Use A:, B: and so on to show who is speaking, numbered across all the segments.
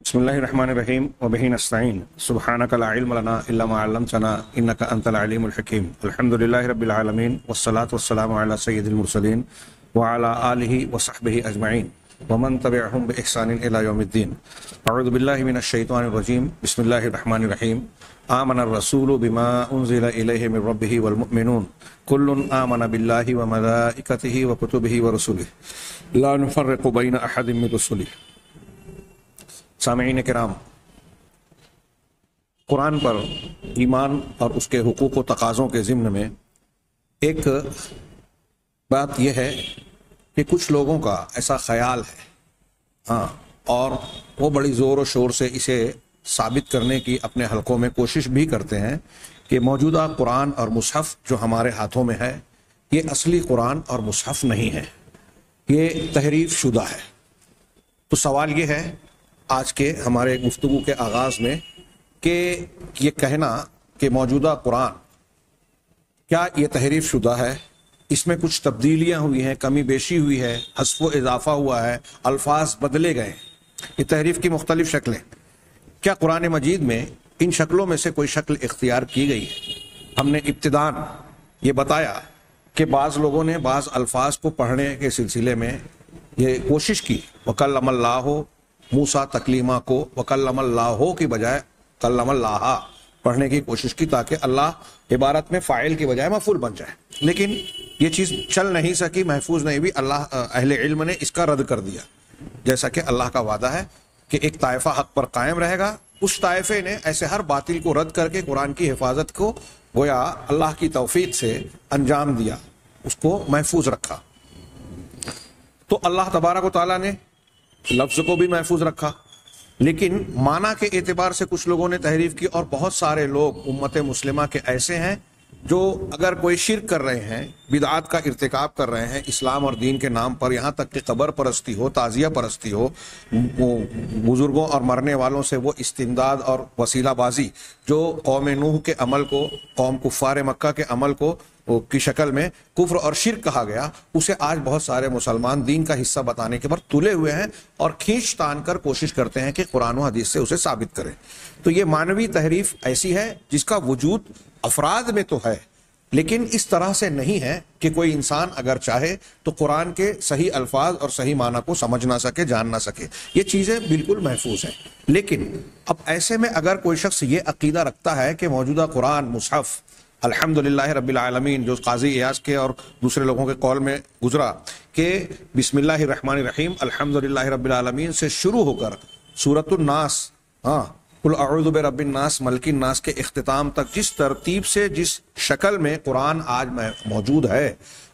A: بسم الله الرحمن الرحيم وبه نستعين سبحانك لا علم لنا إلا ما علمتنا إنك أنت العليم الحكيم الحمد لله رب العالمين والصلاة والسلام على سيد المرسلين وعلى آله وصحبه أجمعين ومن تبعهم بإحسان إلى يوم الدين. أعوذ بالله من الشيطان الرجيم. بسم الله الرحمن الرحيم. آمن الرسول بما أنزل إليه من ربه والمؤمنون كل آمن بالله وملائكته وكتبه ورسله لا نفرق بين أحد من رسله. سامعین کرام، قرآن پر ایمان اور اس کے حقوق و تقاضوں کے ضمن میں ایک بات یہ ہے کہ کچھ لوگوں کا ایسا خیال ہے اور وہ بڑی زور و شور سے اسے ثابت کرنے کی اپنے حلقوں میں کوشش بھی کرتے ہیں کہ موجودہ قرآن اور مصحف جو ہمارے ہاتھوں میں ہے یہ اصلی قرآن اور مصحف نہیں ہے، یہ تحریف شدہ ہے۔ تو سوال یہ ہے آج کے ہمارے گفتگو کے آغاز میں کہ یہ کہنا کہ موجودہ قرآن کیا یہ تحریف شدہ ہے، اس میں کچھ تبدیلیاں ہوئی ہیں، کمی بیشی ہوئی ہے، حذف و اضافہ ہوا ہے، الفاظ بدلے گئے ہیں، یہ تحریف کی مختلف شکلیں، کیا قرآن مجید میں ان شکلوں میں سے کوئی شکل اختیار کی گئی ہے؟ ہم نے ابتداءً یہ بتایا کہ بعض لوگوں نے بعض الفاظ کو پڑھنے کے سلسلے میں یہ کوشش کی، وَكَلَّمَ اللَّهُ موسیٰ تکلیمہ کو وَكَلَّمَ اللَّهُ کی بجائے کلم اللہ پڑھنے کی کوشش کی تاکہ اللہ عبارت میں فاعل کی بجائے مفعول بن جائے، لیکن یہ چیز چل نہیں سکی، محفوظ نہیں بھی، اللہ اہل علم نے اس کا رد کر دیا، جیسا کہ اللہ کا وعدہ ہے کہ ایک طائفہ حق پر قائم رہے گا، اس طائفے نے ایسے ہر باطل کو رد کر کے قرآن کی حفاظت کو گویا اللہ کی توفیق سے انجام دیا، اس کو محفوظ رکھا۔ تو اللہ تبارک و تعالیٰ نے لفظ کو بھی محفوظ رکھا، لیکن معنی کے اعتبار سے کچھ لوگوں نے تحریف کی، اور بہت سارے لوگ امت مسلمہ کے ایسے ہیں جو اگر کوئی شرک کر رہے ہیں، بدعات کا ارتکاب کر رہے ہیں اسلام اور دین کے نام پر، یہاں تک کہ قبر پرستی ہو، تعزیہ پرستی ہو، بزرگوں اور مرنے والوں سے وہ استمداد اور وسیلہ بازی جو قوم نوح کے عمل کو، قوم کفار مکہ کے عمل کو کی شکل میں کفر اور شرک کہا گیا، اسے آج بہت سارے مسلمان دین کا حصہ بتانے کے بعد تلے ہوئے ہیں اور کھینچ تان کر کوشش کرتے ہیں کہ قرآن و حدیث سے اسے ثابت کریں۔ تو یہ معنوی تحریف ایسی ہے جس کا وجود افراد میں تو ہے، لیکن اس طرح سے نہیں ہے کہ کوئی انسان اگر چاہے تو قرآن کے صحیح الفاظ اور صحیح معنی کو سمجھ نہ سکے، جان نہ سکے، یہ چیزیں بالکل محفوظ ہیں۔ لیکن اب ایسے میں اگر کوئی شخص یہ عقیدہ رکھتا ہے کہ موجودہ قرآن مصحف الحمدللہ رب العالمین، جو قاضی ایاز کے اور دوسرے لوگوں کے قول میں گزرا کہ بسم اللہ الرحمن الرحیم الحمدللہ رب العالمین سے شروع ہو کر سورۃ الناس، قل اعوذ برب الناس ملک الناس کے اختتام تک جس ترتیب سے جس شکل میں قرآن آج موجود ہے،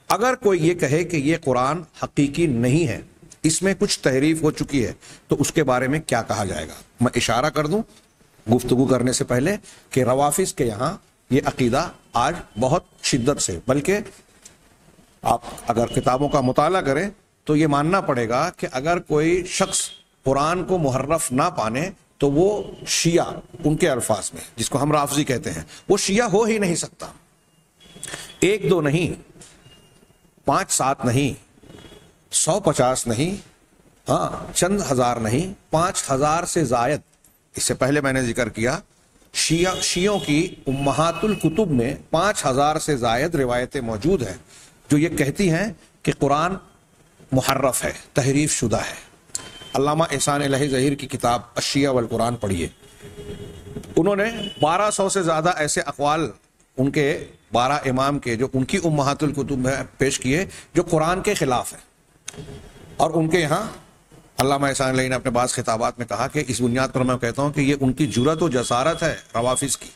A: اگر کوئی یہ کہے کہ یہ قرآن حقیقی نہیں ہے، اس میں کچھ تحریف ہو چکی ہے، تو اس کے بارے میں کیا کہا جائے گا؟ میں اشارہ کر دوں گفتگو کرنے سے پہلے کہ روافظ کے یہاں یہ عقیدہ آج بہت شدت سے، بلکہ آپ اگر کتابوں کا مطالعہ کریں تو یہ ماننا پڑے گا کہ اگر کوئی شخص قرآن کو محرف نہ پانے تو وہ شیعہ، ان کے الفاظ میں جس کو ہم رافضی کہتے ہیں، وہ شیعہ ہو ہی نہیں سکتا۔ 1 2 نہیں، 5 7 نہیں، 150 نہیں، چند ہزار نہیں، 5000 سے زائد، اس سے پہلے میں نے ذکر کیا شیعوں کی امہات الکتب میں 5000 سے زائد روایتیں موجود ہیں جو یہ کہتی ہیں کہ قرآن محرف ہے، تحریف شدہ ہے۔ علامہ احسان الہی ظہیر کی کتاب الشیعہ والقرآن پڑھیے، انہوں نے 1200 سے زیادہ ایسے اقوال ان کے 12 امام کے جو ان کی امہات الکتب میں پیش کیے جو قرآن کے خلاف ہیں، اور ان کے یہاں علامہ احسان الہی نے اپنے بعض خطابات میں کہا کہ اس بنیاد پر میں کہتا ہوں کہ یہ ان کی جرأت و جسارت ہے روافظ کی،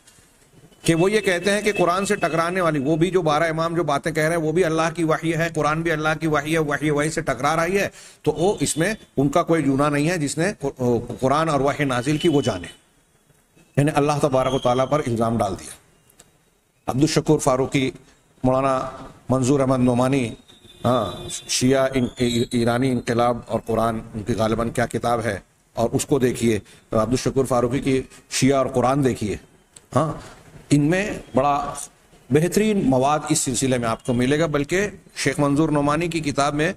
A: کہ وہ یہ کہتے ہیں کہ قرآن سے ٹکرانے والی، وہ بھی جو 12 امام جو باتیں کہہ رہے ہیں وہ بھی اللہ کی وحی ہے، قرآن بھی اللہ کی وحی ہے، وحی سے ٹکرا رہی ہے، تو وہ اس میں ان کا کوئی جونا نہیں ہے جس نے قرآن اور وحی نازل کی وہ جانے، یعنی اللہ تبارک و تعالیٰ پر الزام ڈال دیا۔ عبدالشکور فاروقی، مولانا منظور احمد نعمانی، شیعہ ایرانی انقلاب اور قرآن، ان کی غالباً کیا کتاب ہے، اور اس کو دیکھیے، عبدالشکور فاروقی کی شیعہ اور قرآن دیکھیے، ان میں بڑا بہترین مواد اس سلسلے میں آپ کو ملے گا، بلکہ شیخ منظور نعمانی کی کتاب میں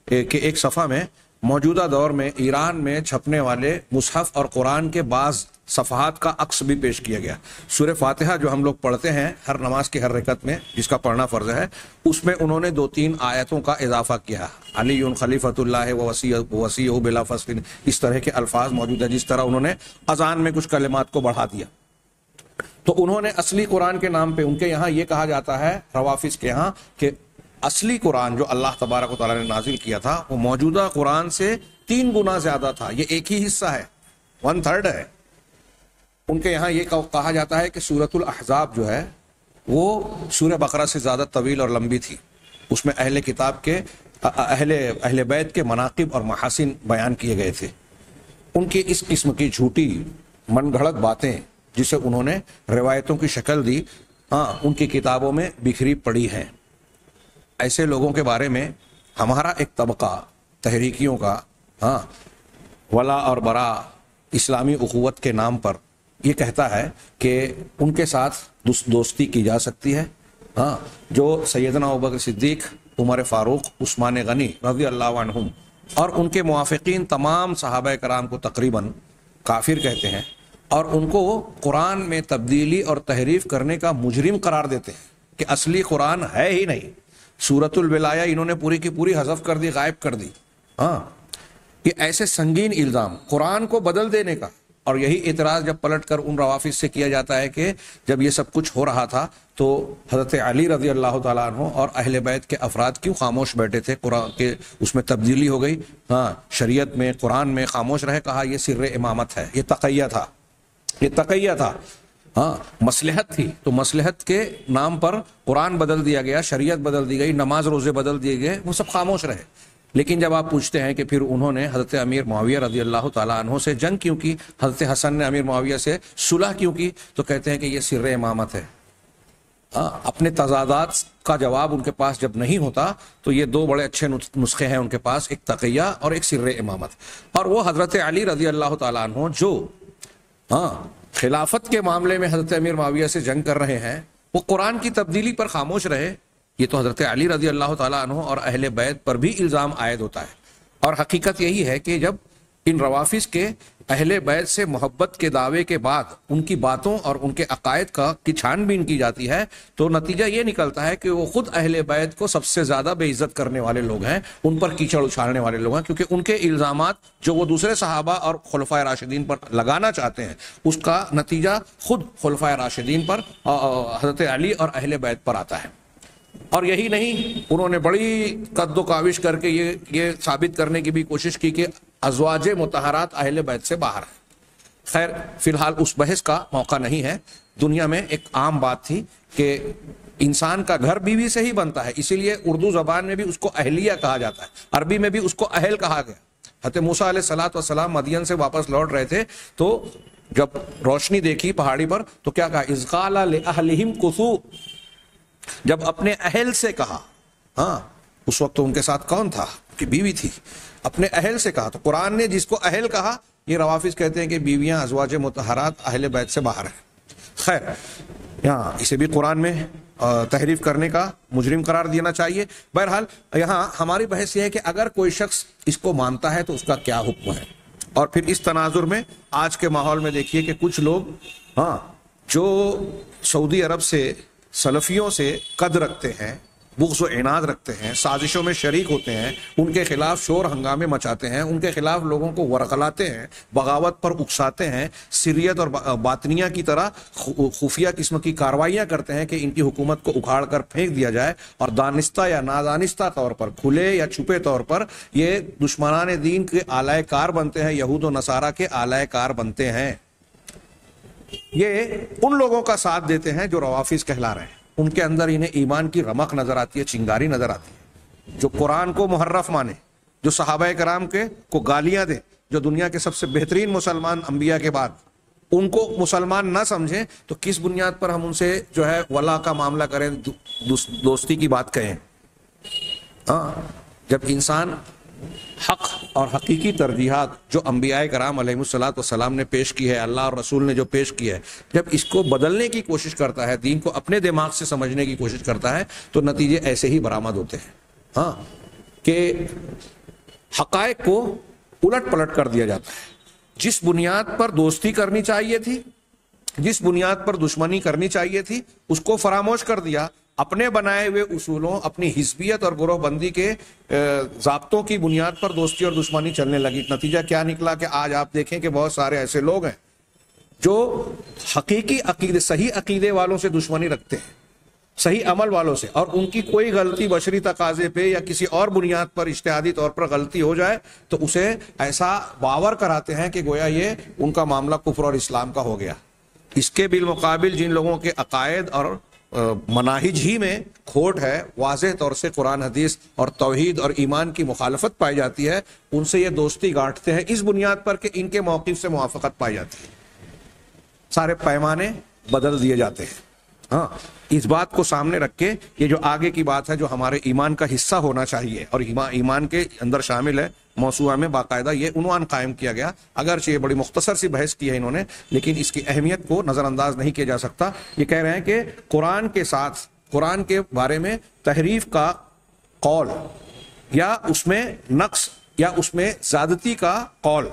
A: کہ ایک صفحہ میں موجودہ دور میں ایران میں چھپنے والے مصحف اور قرآن کے بعض صفحات کا عکس بھی پیش کیا گیا. سورہ فاتحہ جو ہم لوگ پڑھتے ہیں ہر نماز کی ہر رکعت میں، جس کا پڑھنا فرض ہے، اس میں انہوں نے 2-3 آیتوں کا اضافہ کیا. علی خلیفۃ اللہ ووصیہ بلا فصل، اس طرح کے الفاظ موجود ہیں. جس طرح انہوں نے اذان میں کچھ کلمات کو بڑھا دیا. تو انہوں نے اصلی قرآن کے نام پہ، ان کے یہاں یہ کہا جاتا ہے روافظ کے یہاں کہ اصلی قرآن جو اللہ تبارک و تعالیٰ نے نازل کیا تھا وہ موجودہ قرآن سے 3 گنا زیادہ تھا. یہ ایک ہی حصہ ہے، 1/3 ہے. ان کے یہاں یہ کہا جاتا ہے کہ سورۃ الاحزاب جو ہے وہ سورہ بقرہ سے زیادہ طویل اور لمبی تھی. اس میں اہل کتاب کے اہل بیت کے مناقب اور محاسن بیان کیے گئے تھے. ان کی اس قسم کی جھوٹی من گھڑت باتیں جسے انہوں نے روایتوں کی شکل دی، ان کی کتابوں میں بکھری پڑی ہیں. ایسے لوگوں کے بارے میں ہمارا ایک طبقہ تحریکیوں کا ولا اور برا اسلامی اخوت کے نام پر یہ کہتا ہے کہ ان کے ساتھ دوستی کی جا سکتی ہے. جو سیدنا ابوبکر صدیق، عمر فاروق، عثمان غنی رضی اللہ عنہم اور ان کے موافقین تمام صحابہ کرام کو تقریباً کافر کہتے ہیں، اور ان کو قرآن میں تبدیلی اور تحریف کرنے کا مجرم قرار دیتے ہیں کہ اصلی قرآن ہے ہی نہیں. سورۃ الولایہ انہوں نے پوری کی پوری حذف کر دی، غائب کر دی. یہ ایسے سنگین الزام قرآن کو بدل دینے کا. اور یہی اعتراض جب پلٹ کر ان روافظ سے کیا جاتا ہے کہ جب یہ سب کچھ ہو رہا تھا تو حضرت علی رضی اللہ تعالیٰ عنہ اور اہل بیت کے افراد کیوں خاموش بیٹھے تھے؟ قرآن کے اس میں تبدیلی ہو گئی، شریعت میں، قرآن میں خاموش رہے. کہا یہ سر امامت ہے، یہ تقیہ تھا، یہ تقیہ تھا، مصلحت تھی. تو مصلحت کے نام پر قرآن بدل دیا گیا، شریعت بدل دی گئی، نماز روزے بدل دیے گئے، وہ سب خاموش رہے. لیکن جب آپ پوچھتے ہیں کہ پھر انہوں نے حضرت امیر معاویہ رضی اللہ تعالیٰ عنہ سے جنگ کیوں کی، حضرت حسن نے امیر معاویہ سے صلح کیوں کی، تو کہتے ہیں کہ یہ سر امامت ہے. اپنے تضادات کا جواب ان کے پاس جب نہیں ہوتا تو یہ 2 بڑے اچھے نسخے ہیں ان کے پاس، ایک تقیہ اور ایک سر امامت. اور وہ حضرت علی رضی اللہ تعالیٰ عنہ جو خلافت کے معاملے میں حضرت امیر معاویہ سے جنگ کر رہے ہیں، وہ قرآن کی تبدیلی پر خاموش رہے. یہ تو حضرت علی رضی اللہ تعالیٰ عنہ اور اہل بیت پر بھی الزام عائد ہوتا ہے. اور حقیقت یہی ہے کہ جب ان روافظ کے اہل بیت سے محبت کے دعوے کے بعد ان کی باتوں اور ان کے عقائد کی چھان بین کی جاتی ہے تو نتیجہ یہ نکلتا ہے کہ وہ خود اہل بیت کو سب سے زیادہ بے عزت کرنے والے لوگ ہیں، ان پر کیچڑ اچھالنے والے لوگ ہیں، کیونکہ ان کے الزامات جو وہ دوسرے صحابہ اور خلفائے راشدین پر لگانا چاہتے ہیں اس کا نتیجہ خود خلفائے راشدین پر، حضرت علی اور اہل بیت پر آتا ہے. اور یہی نہیں، انہوں نے بڑی قد و کاوش کر کے یہ ثابت کرنے کی بھی کوشش کی کہ ازواج مطہرات اہل بیت سے باہر ہیں. خیر فی الحال اس بحث کا موقع نہیں ہے. دنیا میں ایک عام بات تھی کہ انسان کا گھر بیوی سے ہی بنتا ہے، اسی لیے اردو زبان میں بھی اس کو اہلیہ کہا جاتا ہے، عربی میں بھی اس کو اہل کہا گیا. حضرت موسیٰ علیہ السلام مدین سے واپس لوٹ رہے تھے تو جب روشنی دیکھی پہاڑی پر تو کیا کہا؟ اذ قال لأہلہم کثوا، جب اپنے اہل سے کہا. اس وقت تو ان کے ساتھ کون تھا؟ کہ بیوی تھی. اپنے اہل سے کہا. تو قرآن نے جس کو اہل کہا، یہ روافظ کہتے ہیں کہ بیویاں ازواج مطہرات اہل بیت سے باہر ہیں. خیر یہاں اسے بھی قرآن میں تحریف کرنے کا مجرم قرار دینا چاہیے. بہرحال یہاں ہماری بحث یہ ہے کہ اگر کوئی شخص اس کو مانتا ہے تو اس کا کیا حکم ہے. اور پھر اس تناظر میں آج کے ماحول میں دیکھیے کہ کچھ لوگ جو سعودی عرب سے سلفیوں سے قد رکھتے ہیں، بغض و عناد رکھتے ہیں، سازشوں میں شریک ہوتے ہیں، ان کے خلاف شور ہنگامے مچاتے ہیں، ان کے خلاف لوگوں کو ورغلاتے ہیں، بغاوت پر اکساتے ہیں، سریت اور باطنیہ کی طرح خفیہ قسم کی کارروائیاں کرتے ہیں کہ ان کی حکومت کو اکھاڑ کر پھینک دیا جائے، اور دانستہ یا نادانستہ طور پر، کھلے یا چھپے طور پر یہ دشمنان دین کے آلائے کار بنتے ہیں، یہود و نصارہ کے آلائے کار بنتے ہیں. یہ ان لوگوں کا ساتھ دیتے ہیں جو روافظ کہلا رہے ہیں. ان کے اندر انہیں ایمان کی رمق نظر آتی ہے، چنگاری نظر آتی ہے. جو قرآن کو محرف مانے، جو صحابہ کرام کے کو گالیاں دے، جو دنیا کے سب سے بہترین مسلمان انبیاء کے بعد ان کو مسلمان نہ سمجھیں، تو کس بنیاد پر ہم ان سے جو ہے ولا کا معاملہ کریں، دوستی کی بات کہیں؟ جب انسان حق اور حقیقی ترجیحات جو انبیاء کرام علیہ الصلوۃ والسلام نے پیش کی ہے، اللہ اور رسول نے جو پیش کی ہے، جب اس کو بدلنے کی کوشش کرتا ہے، دین کو اپنے دماغ سے سمجھنے کی کوشش کرتا ہے، تو نتیجے ایسے ہی برآمد ہوتے ہیں. کہ حقائق کو الٹ پلٹ کر دیا جاتا ہے. جس بنیاد پر دوستی کرنی چاہیے تھی، جس بنیاد پر دشمنی کرنی چاہیے تھی، اس کو فراموش کر دیا. اپنے بنائے ہوئے اصولوں، اپنی حزبیت اور گروہ بندی کے ضابطوں کی بنیاد پر دوستی اور دشمنی چلنے لگی. نتیجہ کیا نکلا کہ آج آپ دیکھیں کہ بہت سارے ایسے لوگ ہیں جو حقیقی عقیدے، صحیح عقیدے والوں سے دشمنی رکھتے ہیں، صحیح عمل والوں سے، اور ان کی کوئی غلطی بشری تقاضے پہ یا کسی اور بنیاد پر اجتہادی طور پر غلطی ہو جائے تو اسے ایسا باور کراتے ہیں کہ گویا یہ ان کا معاملہ کفر اور اسلام کا ہو گیا. اس کے بالمقابل جن لوگوں کے عقائد اور مناہج ہی میں کھوٹ ہے، واضح طور سے قرآن حدیث اور توحید اور ایمان کی مخالفت پائی جاتی ہے، ان سے یہ دوستی گانٹتے ہیں اس بنیاد پر کہ ان کے موقف سے موافقت پائی جاتی ہے. سارے پیمانے بدل دیے جاتے ہیں. ہاں، اس بات کو سامنے رکھ کے یہ جو آگے کی بات ہے جو ہمارے ایمان کا حصہ ہونا چاہیے اور ایمان کے اندر شامل ہے، موضوع میں باقاعدہ یہ عنوان قائم کیا گیا. اگرچہ یہ بڑی مختصر سی بحث کی ہے انہوں نے، لیکن اس کی اہمیت کو نظر انداز نہیں کیا جا سکتا. یہ کہہ رہے ہیں کہ قرآن کے ساتھ، قرآن کے بارے میں تحریف کا قول یا اس میں نقص یا اس میں زیادتی کا قول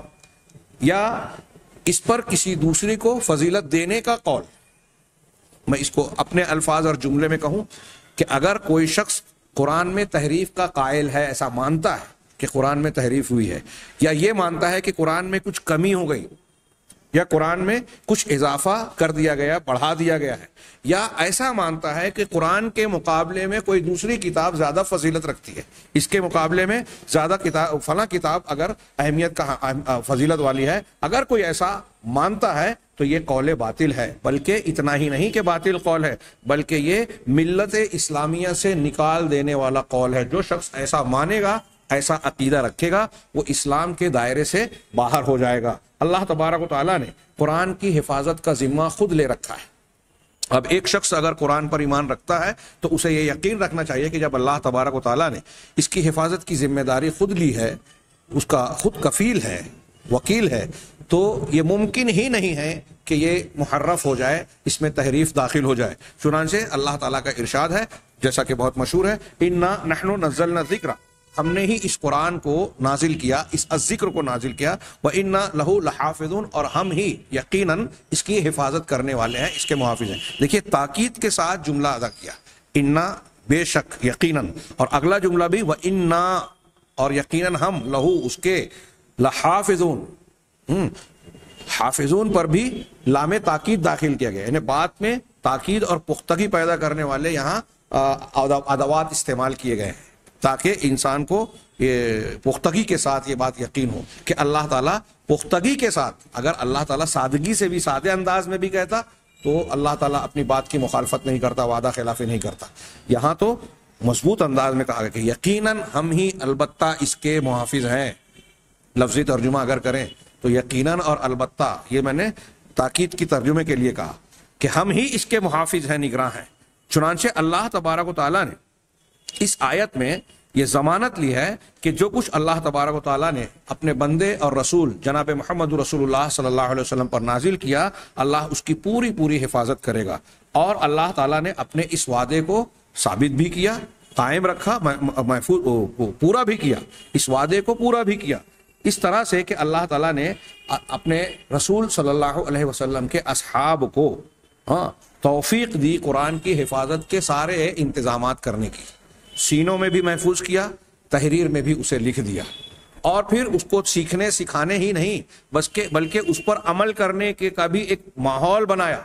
A: یا اس پر کسی دوسرے کو فضیلت دینے کا قول، میں اس کو اپنے الفاظ اور جملے میں کہوں کہ اگر کوئی شخص قرآن میں تحریف کا قائل ہے، ایسا مانتا ہے کہ قرآن میں تحریف ہوئی ہے، یا یہ مانتا ہے کہ قرآن میں کچھ کمی ہو گئی یا قرآن میں کچھ اضافہ کر دیا گیا، بڑھا دیا گیا ہے، یا ایسا مانتا ہے کہ قرآن کے مقابلے میں کوئی دوسری کتاب زیادہ فضیلت رکھتی ہے، اس کے مقابلے میں زیادہ کتاب، فلاں کتاب اگر اہمیت کا فضیلت والی ہے، اگر کوئی ایسا مانتا ہے تو یہ قول باطل ہے. بلکہ اتنا ہی نہیں کہ باطل قول ہے، بلکہ یہ ملت اسلامیہ سے نکال دینے والا قول ہے. جو شخص ایسا مانے گا، ایسا عقیدہ رکھے گا، وہ اسلام کے دائرے سے باہر ہو جائے گا. اللہ تبارک و تعالیٰ نے قرآن کی حفاظت کا ذمہ خود لے رکھا ہے. اب ایک شخص اگر قرآن پر ایمان رکھتا ہے تو اسے یہ یقین رکھنا چاہیے کہ جب اللہ تبارک و تعالیٰ نے اس کی حفاظت کی ذمہ داری خود لی ہے، اس کا خود کفیل ہے، وکیل ہے، تو یہ ممکن ہی نہیں ہے کہ یہ محرف ہو جائے، اس میں تحریف داخل ہو جائے. چنانچہ اللہ تعالیٰ کا ارشاد ہے، جیسا کہ بہت مشہور ہے، اِنَّا نَحْنُ نَزَّلْنَا الذِّكْرَ، ہم نے ہی اس قرآن کو نازل کیا، اس ذکر کو نازل کیا، وَإِنَّا لَهُ لَحَافِظُونَ، اور ہم ہی یقیناً اس کی حفاظت کرنے والے ہیں، اس کے محافظ ہیں. دیکھیے تاکید کے ساتھ جملہ ادا کیا، اِنَّا بے شک، یقیناً، اور اگلا جملہ بھی وَإِنَّا، اور یقیناً ہم، لہو اس کے، لحافظون، حافظون پر بھی لام تاکید داخل کیا گیا، یعنی بات میں تاکید اور پختگی پیدا کرنے والے یہاں ادوات استعمال کیے گئے ہیں تاکہ انسان کو یہ پختگی کے ساتھ یہ بات یقین ہو کہ اللہ تعالیٰ پختگی کے ساتھ، اگر اللہ تعالیٰ سادگی سے بھی، سادے انداز میں بھی کہتا تو اللہ تعالیٰ اپنی بات کی مخالفت نہیں کرتا، وعدہ خلافی نہیں کرتا. یہاں تو مضبوط انداز میں کہا گیا کہ یقیناً ہم ہی البتہ اس کے محافظ ہیں. لفظی ترجمہ اگر کریں تو یقیناً اور البتہ، یہ میں نے تاکید کی ترجمے کے لیے کہا کہ ہم ہی اس کے محافظ ہیں، نگراں ہیں. چنانچہ اللہ تبارک و تعالیٰ نے اس آیت میں یہ ضمانت لی ہے کہ جو کچھ اللہ تبارک و تعالیٰ نے اپنے بندے اور رسول جناب محمد رسول اللہ صلی اللہ علیہ وسلم پر نازل کیا، اللہ اس کی پوری پوری حفاظت کرے گا. اور اللہ تعالیٰ نے اپنے اس وعدے کو ثابت بھی کیا، قائم رکھا، محفوظ پورا بھی کیا، اس وعدے کو پورا بھی کیا، اس طرح سے کہ اللہ تعالیٰ نے اپنے رسول صلی اللہ علیہ وسلم کے اصحاب کو توفیق دی قرآن کی حفاظت کے سارے انتظامات کرنے کی. سینوں میں بھی محفوظ کیا، تحریر میں بھی اسے لکھ دیا، اور پھر اس کو سیکھنے سکھانے ہی نہیں بلکہ اس پر عمل کرنے کے کا بھی ایک ماحول بنایا.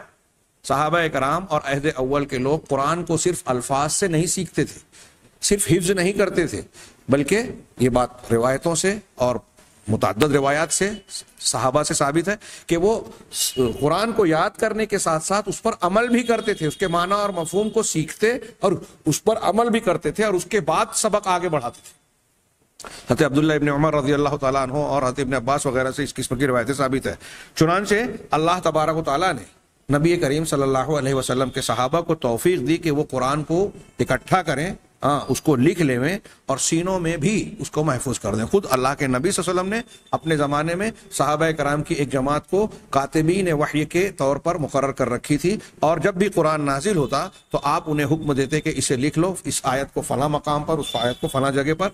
A: صحابہ کرام اور عہد اول کے لوگ قرآن کو صرف الفاظ سے نہیں سیکھتے تھے، صرف حفظ نہیں کرتے تھے، بلکہ یہ بات روایتوں سے اور متعدد روایات سے صحابہ سے ثابت ہے کہ وہ قرآن کو یاد کرنے کے ساتھ ساتھ اس پر عمل بھی کرتے تھے، اس کے معنی اور مفہوم کو سیکھتے اور اس پر عمل بھی کرتے تھے، اور اس کے بعد سبق آگے بڑھاتے تھے. حضرت عبداللہ ابن عمر رضی اللہ تعالیٰ عنہ اور حضرت ابن عباس وغیرہ سے اس قسم کی روایتیں ثابت ہے. چنانچہ اللہ تبارک و تعالیٰ نے نبی کریم صلی اللہ علیہ وسلم کے صحابہ کو توفیق دی کہ وہ قرآن کو اکٹھا کریں ہاں اس کو لکھ لے میں اور سینوں میں بھی اس کو محفوظ کر دیں. خود اللہ کے نبی صلی اللہ علیہ وسلم نے اپنے زمانے میں صحابہ کرام کی ایک جماعت کو کاتبین وحی کے طور پر مقرر کر رکھی تھی, اور جب بھی قرآن نازل ہوتا تو آپ انہیں حکم دیتے کہ اسے لکھ لو, اس آیت کو فلاں مقام پر, اس آیت کو فلاں جگہ پر,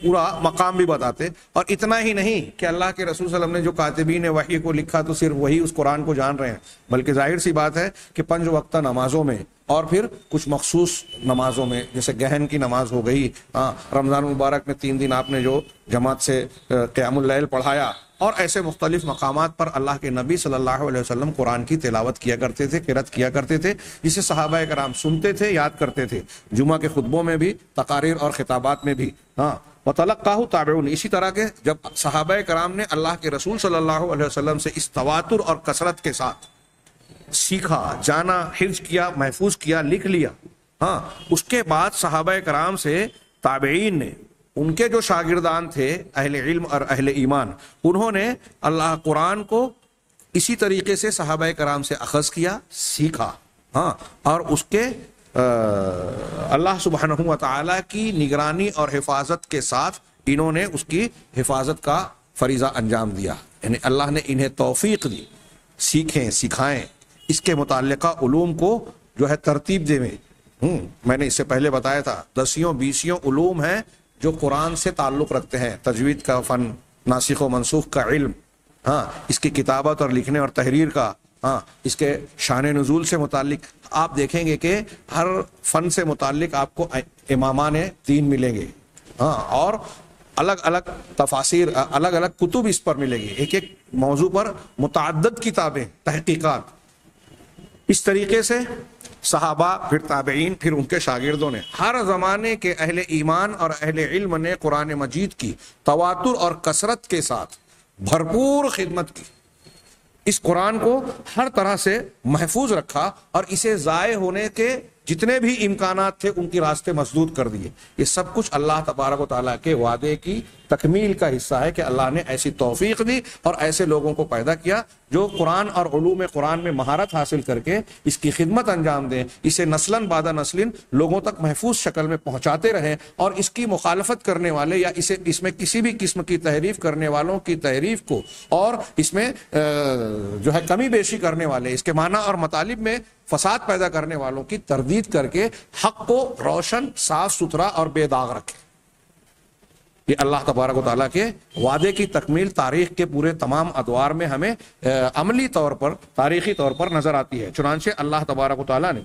A: پورا مقام بھی بتاتے. اور اتنا ہی نہیں کہ اللہ کے رسول صلی اللہ علیہ وسلم نے جو کاتبین وحی کو لکھا تو صرف وہی اس قرآن کو جان رہے ہیں, بلکہ ظاہر سی بات ہے کہ 5 وقتہ نمازوں میں اور پھر کچھ مخصوص نمازوں میں, جیسے گہن کی نماز ہو گئی, رمضان المبارک میں 3 دن آپ نے جو جماعت سے قیام اللیل پڑھایا, اور ایسے مختلف مقامات پر اللہ کے نبی صلی اللہ علیہ وسلم قرآن کی تلاوت کیا کرتے تھے, قرأت کیا کرتے تھے, جسے صحابہ کرام سنتے تھے, یاد کرتے تھے, جمعہ کے خطبوں میں بھی, تقاریر اور خطابات میں بھی. وَتَلَقَّاهُ تَابِعُونَ. اسی طرح کے جب صحابہ کرام نے اللہ کے رسول صلی اللہ علیہ وسلم سے اس تواتر اور کثرت کے ساتھ سیکھا, جانا, حفظ کیا, محفوظ کیا, لکھ لیا, اس کے بعد صحابہ کرام سے تابعین نے, ان کے جو شاگردان تھے اہل علم اور اہل ایمان, انہوں نے اللہ قرآن کو اسی طریقے سے صحابہ کرام سے اخذ کیا, سیکھا, اور اس کے اللہ سبحانہ و تعالی کی نگرانی اور حفاظت کے ساتھ انہوں نے اس کی حفاظت کا فریضہ انجام دیا. یعنی اللہ نے انہیں توفیق دی, سیکھیں, سکھائیں, اس کے متعلقہ علوم کو جو ہے ترتیب دے میں. میں نے اس سے پہلے بتایا تھا 10-20 علوم ہیں جو قرآن سے تعلق رکھتے ہیں. تجوید کا فن, ناسخ و منسوخ کا علم, اس کی کتابت اور لکھنے اور تحریر کا, اس کے شان نزول سے متعلق. آپ دیکھیں گے کہ ہر فن سے متعلق آپ کو امامان دین ملیں گے, اور الگ الگ تفاسیر, الگ الگ کتب اس پر ملے گی, ایک ایک موضوع پر متعدد کتابیں, تحقیقات. اس طریقے سے صحابہ, پھر تابعین, پھر ان کے شاگردوں نے, ہر زمانے کے اہل ایمان اور اہل علم نے قرآن مجید کی تواتر اور کثرت کے ساتھ بھرپور خدمت کی. اس قرآن کو ہر طرح سے محفوظ رکھا اور اسے ضائع ہونے کے جتنے بھی امکانات تھے ان کی راستے مسدود کر دیے. یہ سب کچھ اللہ تبارک و تعالیٰ کے وعدے کی تکمیل کا حصہ ہے کہ اللہ نے ایسی توفیق دی اور ایسے لوگوں کو پیدا کیا جو قرآن اور علوم قرآن میں مہارت حاصل کر کے اس کی خدمت انجام دیں, اسے نسلاً بعد نسلاً لوگوں تک محفوظ شکل میں پہنچاتے رہیں, اور اس کی مخالفت کرنے والے یا اس میں کسی بھی قسم کی تحریف کرنے والوں کی تحریف کو اور اس میں جو ہے کمی بیشی کرنے والے, اس کے معنی اور مطالب میں فساد پیدا کرنے والوں کی تردید کر کے حق کو روشن, صاف ستھرا اور بے داغ رکھے. یہ اللہ تبارک و تعالیٰ کے وعدے کی تکمیل تاریخ کے پورے تمام ادوار میں ہمیں عملی طور پر, تاریخی طور پر نظر آتی ہے. چنانچہ اللہ تبارک و تعالیٰ نے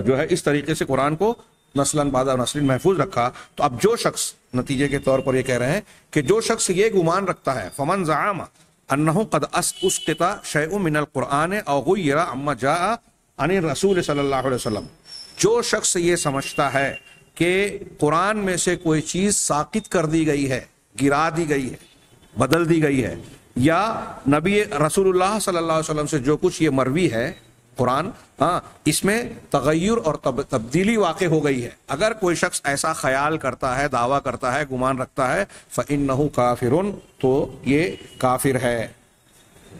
A: جو ہے اس طریقے سے قرآن کو نسلاً بعد نسل محفوظ رکھا. تو اب جو شخص, نتیجے کے طور پر یہ کہہ رہے ہیں کہ جو شخص یہ گمان رکھتا ہے, فمن زعم انہ قد اسقط شیء من القرآن او غیر عما جاء عن الرسول صلی اللہ علیہ وسلم, جو شخص یہ سمجھتا ہے کہ قرآن میں سے کوئی چیز ساقط کر دی گئی ہے, گرا دی گئی ہے, بدل دی گئی ہے, یا نبی رسول اللہ صلی اللہ علیہ وسلم سے جو کچھ یہ مروی ہے قرآن, اس میں تغیر اور تبدیلی واقع ہو گئی ہے, اگر کوئی شخص ایسا خیال کرتا ہے, دعویٰ کرتا ہے, گمان رکھتا ہے, فَإِنَّهُ كَافِرٌ, تو یہ کافر ہے.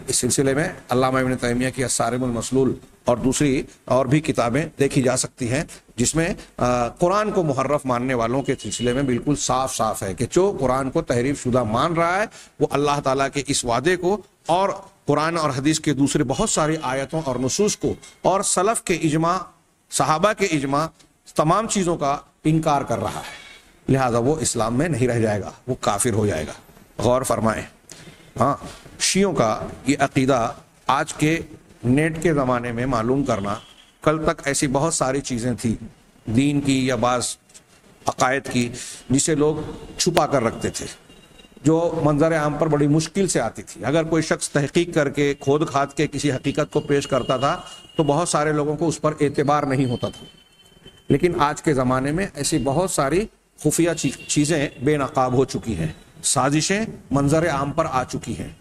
A: اس سلسلے میں علامہ ابن تیمیہ کی الصارم المسلول اور دوسری اور بھی کتابیں دیکھی جا سکتی ہیں جس میں قرآن کو محرف ماننے والوں کے سلسلے میں بالکل صاف صاف ہے کہ جو قرآن کو تحریف شدہ مان رہا ہے وہ اللہ تعالیٰ کے اس وعدے کو اور قرآن اور حدیث کے دوسرے بہت ساری آیتوں اور نصوص کو اور سلف کے اجماع, صحابہ کے اجماع, تمام چیزوں کا انکار کر رہا ہے. لہذا وہ اسلام میں نہیں رہ جائے گا, وہ کافر ہو جائے گا. غور فرمائیں. شیعوں کا یہ عقیدہ آج کے نیٹ کے زمانے میں معلوم کرنا, کل تک ایسی بہت ساری چیزیں تھیں دین کی یا بعض عقائد کی جسے لوگ چھپا کر رکھتے تھے, جو منظر عام پر بڑی مشکل سے آتی تھی. اگر کوئی شخص تحقیق کر کے, کھود کھاد کے کسی حقیقت کو پیش کرتا تھا تو بہت سارے لوگوں کو اس پر اعتبار نہیں ہوتا تھا. لیکن آج کے زمانے میں ایسی بہت ساری خفیہ چیزیں بے نقاب ہو چکی ہیں, سازشیں منظر عام پر آ چکی ہیں.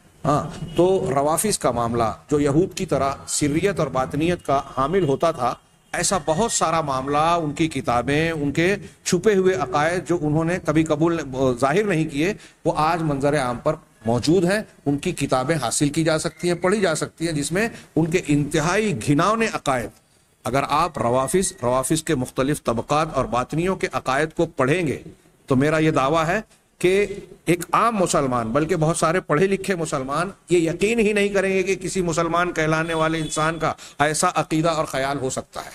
A: تو روافظ کا معاملہ جو یہود کی طرح سریت اور باطنیت کا حامل ہوتا تھا, ایسا بہت سارا معاملہ, ان کی کتابیں, ان کے چھپے ہوئے عقائد جو انہوں نے کبھی قبول ظاہر نہیں کیے, وہ آج منظر عام پر موجود ہیں. ان کی کتابیں حاصل کی جا سکتی ہیں, پڑھی جا سکتی ہیں, جس میں ان کے انتہائی گھناؤنے عقائد اگر آپ روافظ کے مختلف طبقات اور باطنیوں کے عقائد کو پڑھیں گے تو میرا یہ دعویٰ ہے کہ ایک عام مسلمان بلکہ بہت سارے پڑھے لکھے مسلمان یہ یقین ہی نہیں کریں گے کہ کسی مسلمان کہلانے والے انسان کا ایسا عقیدہ اور خیال ہو سکتا ہے۔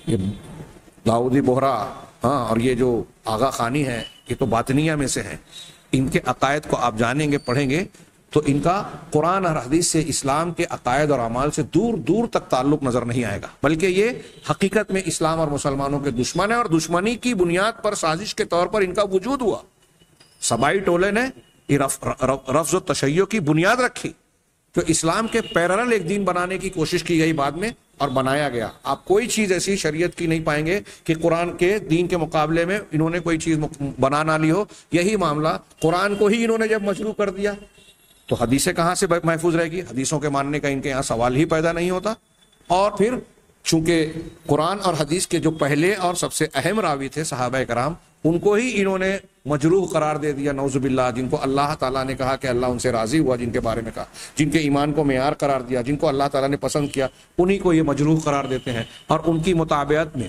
A: یہ داؤدی بہرا اور یہ جو آغا خانی ہے یہ تو باطنیہ میں سے ہیں، ان کے عقائد کو آپ جانیں گے پڑھیں گے تو ان کا قرآن اور حدیث سے اسلام کے عقائد اور اعمال سے دور دور تک تعلق نظر نہیں آئے گا، بلکہ یہ حقیقت میں اسلام اور مسلمانوں کے دشمن ہیں، اور دشمنی کی بنیاد پر سازش کے طور پر ان کا وجود ہوا۔ سبائی ٹولے نے یہ رفض و تشیع کی بنیاد رکھی، جو اسلام کے پیرالل ایک دین بنانے کی کوشش کی گئی بعد میں اور بنایا گیا۔ آپ کوئی چیز ایسی شریعت کی نہیں پائیں گے کہ قرآن کے دین کے مقابلے میں انہوں نے کوئی چیز بنا نہ لی ہو۔ یہی معاملہ قرآن کو ہی انہوں نے جب مجروح کر دیا تو حدیثیں کہاں سے محفوظ رہے گی؟ حدیثوں کے ماننے کا ان کے یہاں سوال ہی پیدا نہیں ہوتا۔ اور پھر چونکہ قرآن اور حدیث کے جو پہلے اور سب سے اہم راوی تھے صحابہ کرام، ان کو ہی انہوں نے مجروح قرار دے دیا نعوذ باللہ، جن کو اللہ تعالیٰ نے کہا کہ اللہ ان سے راضی ہوا، جن کے بارے میں کہا، جن کے ایمان کو معیار قرار دیا، جن کو اللہ تعالیٰ نے پسند کیا، انہی کو یہ مجروح قرار دیتے ہیں۔ اور ان کی مطابعت میں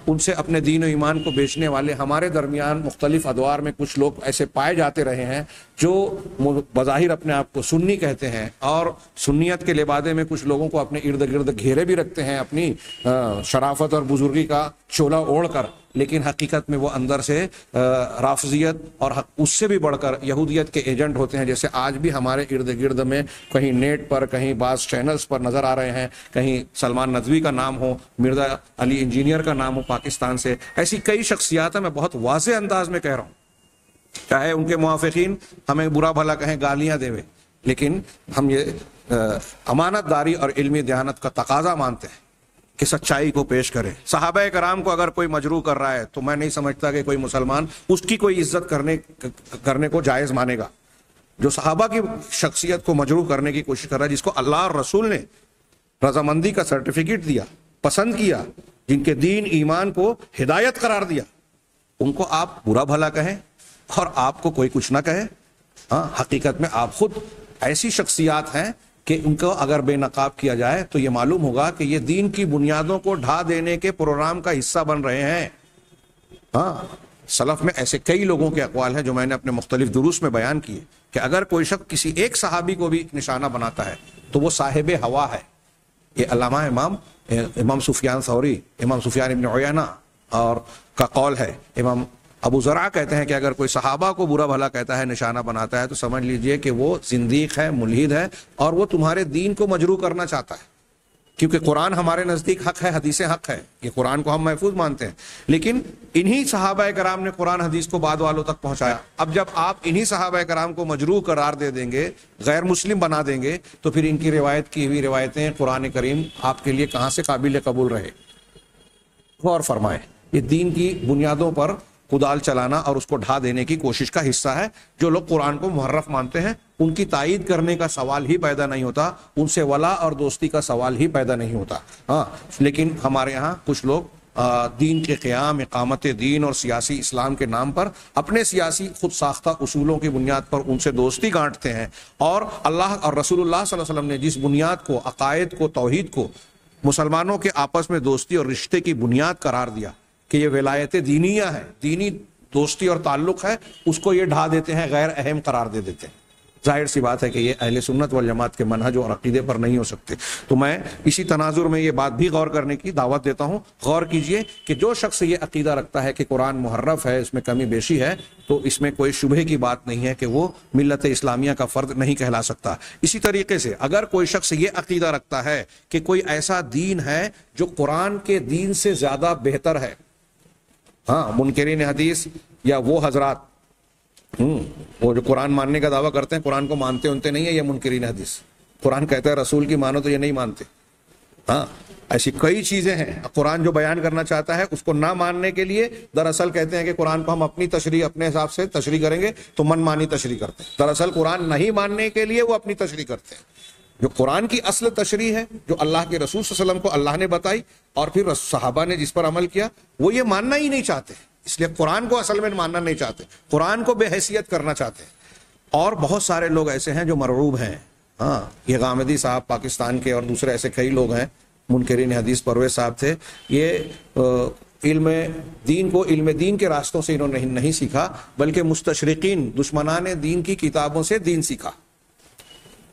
A: ان سے اپنے دین و ایمان کو بیچنے والے ہمارے درمیان مختلف ادوار میں کچھ لوگ ایسے پائے جاتے رہے ہیں جو بظاہر اپنے آپ کو سنی کہتے ہیں، اور سنیت کے لبادے میں کچھ لوگوں کو اپنے ارد گرد گھیرے بھی رکھتے ہیں اپنی شرافت اور بزرگی کا چولا اوڑھ کر، لیکن حقیقت میں وہ اندر سے رافضیت اور اس سے بھی بڑھ کر یہودیت کے ایجنٹ ہوتے ہیں، جیسے آج بھی ہمارے ارد گرد میں کہیں نیٹ پر، کہیں بعض چینلز پر نظر آ رہے ہیں، کہیں سلمان ندوی کا نام ہو، مرزا علی انجینئر کا نام ہو پاکستان سے، ایسی کئی شخصیات ہیں۔ میں بہت واضح انداز میں کہہ رہا ہوں، چاہے ان کے موافقین ہمیں برا بھلا کہیں، گالیاں دے، لیکن ہم یہ امانت داری اور علمی دیانت کا تقاضا مانتے ہیں کہ سچائی کو پیش کرے۔ صحابہ کرام کو اگر کوئی مجروح کر رہا ہے تو میں نہیں سمجھتا کہ کوئی مسلمان اس کی کوئی عزت کرنے کو جائز مانے گا۔ جو صحابہ کی شخصیت کو مجروح کرنے کی کوشش کر رہا ہے، جس کو اللہ اور رسول نے رضامندی کا سرٹیفکیٹ دیا، پسند کیا، جن کے دین ایمان کو ہدایت قرار دیا، ان کو آپ برا بھلا کہیں اور آپ کو کوئی کچھ نہ کہے۔ حقیقت میں آپ خود ایسی شخصیات ہیں کہ ان کو اگر بے نقاب کیا جائے تو یہ معلوم ہوگا کہ یہ دین کی بنیادوں کو ڈھا دینے کے پروگرام کا حصہ بن رہے ہیں۔ سلف میں ایسے کئی لوگوں کے اقوال ہیں جو میں نے اپنے مختلف دروس میں بیان کیے کہ اگر کوئی شخص کسی ایک صحابی کو بھی نشانہ بناتا ہے تو وہ صاحب ہوا ہے۔ یہ علامہ امام سفیان ثوری، امام سفیان ابن عیینہ اور کا قول ہے۔ امام ابو زرع کہتے ہیں کہ اگر کوئی صحابہ کو برا بھلا کہتا ہے، نشانہ بناتا ہے، تو سمجھ لیجئے کہ وہ زندیق ہے، ملحد ہے، اور وہ تمہارے دین کو مجروح کرنا چاہتا ہے۔ کیونکہ قرآن ہمارے نزدیک حق ہے، حدیثیں حق ہے، یہ قرآن کو ہم محفوظ مانتے ہیں، لیکن انہی صحابہ کرام نے قرآن حدیث کو بعد والوں تک پہنچایا۔ اب جب آپ انہی صحابہ کرام کو مجروح قرار دے دیں گے، غیر مسلم بنا دیں گے، تو پھر ان کی روایت کی ہوئی روایتیں قرآن کریم آپ کے لیے کہاں سے قابل قبول رہے؟ غور فرمائیں، یہ دین کی بنیادوں پر کدال چلانا اور اس کو ڈھا دینے کی کوشش کا حصہ ہے۔ جو لوگ قرآن کو محرف مانتے ہیں ان کی تائید کرنے کا سوال ہی پیدا نہیں ہوتا، ان سے ولا اور دوستی کا سوال ہی پیدا نہیں ہوتا۔ لیکن ہمارے ہاں کچھ لوگ دین کے قیام، اقامت دین اور سیاسی اسلام کے نام پر اپنے سیاسی خود ساختہ اصولوں کی بنیاد پر ان سے دوستی گانٹتے ہیں، اور اللہ اور رسول اللہ صلی اللہ علیہ وسلم نے جس بنیاد کو، عقائد کو، توحید کو مسلمانوں کے آپس میں دوستی اور رشتے کی بنیاد قرار دیا کہ یہ ولایت دینیہ ہے، دینی دوستی اور تعلق ہے، اس کو یہ ڈھا دیتے ہیں، غیر اہم قرار دے دیتے ہیں۔ ظاہر سی بات ہے کہ یہ اہل سنت والجماعت کے منہج اور عقیدے پر نہیں ہو سکتے۔ تو میں اسی تناظر میں یہ بات بھی غور کرنے کی دعوت دیتا ہوں۔ غور کیجئے کہ جو شخص یہ عقیدہ رکھتا ہے کہ قرآن محرف ہے، اس میں کمی بیشی ہے، تو اس میں کوئی شبہ کی بات نہیں ہے کہ وہ ملت اسلامیہ کا فرد نہیں کہلا سکتا۔ اسی طریقے سے اگر کوئی شخص یہ عقیدہ رکھتا ہے کہ کوئی ایسا دین ہے جو قرآن کے دین سے زیادہ بہتر ہے، منکرین حدیث یا وہ حضرات وہ جو قرآن ماننے کا دعویٰ کرتے ہیں، قرآن کو مانتے انتے نہیں ہے، یہ منکرین حدیث۔ قرآن کہتا ہے رسول کی مانو تو یہ نہیں مانتے۔ ایسی کئی چیزیں ہیں، قرآن جو بیان کرنا چاہتا ہے اس کو نہ ماننے کے لیے دراصل کہتے ہیں کہ قرآن کو ہم اپنی تشریح، اپنے حساب سے تشریح کریں گے، تو من مانی تشریح کرتے ہیں۔ دراصل قرآن نہیں ماننے کے لیے وہ اپنی تشریح کرتے ہیں۔ جو قرآن کی اصل تشریح ہے، جو اللہ کے رسول صلی اللہ علیہ وسلم کو اللہ نے بتائی اور پھر صحابہ نے جس پر عمل کیا، وہ یہ ماننا ہی نہیں چاہتے، اس لیے قرآن کو اصل میں ماننا نہیں چاہتے، قرآن کو بے حیثیت کرنا چاہتے ہیں۔ اور بہت سارے لوگ ایسے ہیں جو مرعوب ہیں۔ یہ غامدی صاحب پاکستان کے اور دوسرے ایسے کئی لوگ ہیں منکرین حدیث پرویز صاحب تھے، یہ علم دین کو علم دین کے راستوں سے انہوں نے نہیں سیکھا، بلکہ مستشرقین دشمنان دین کی کتابوں سے دین سیکھا۔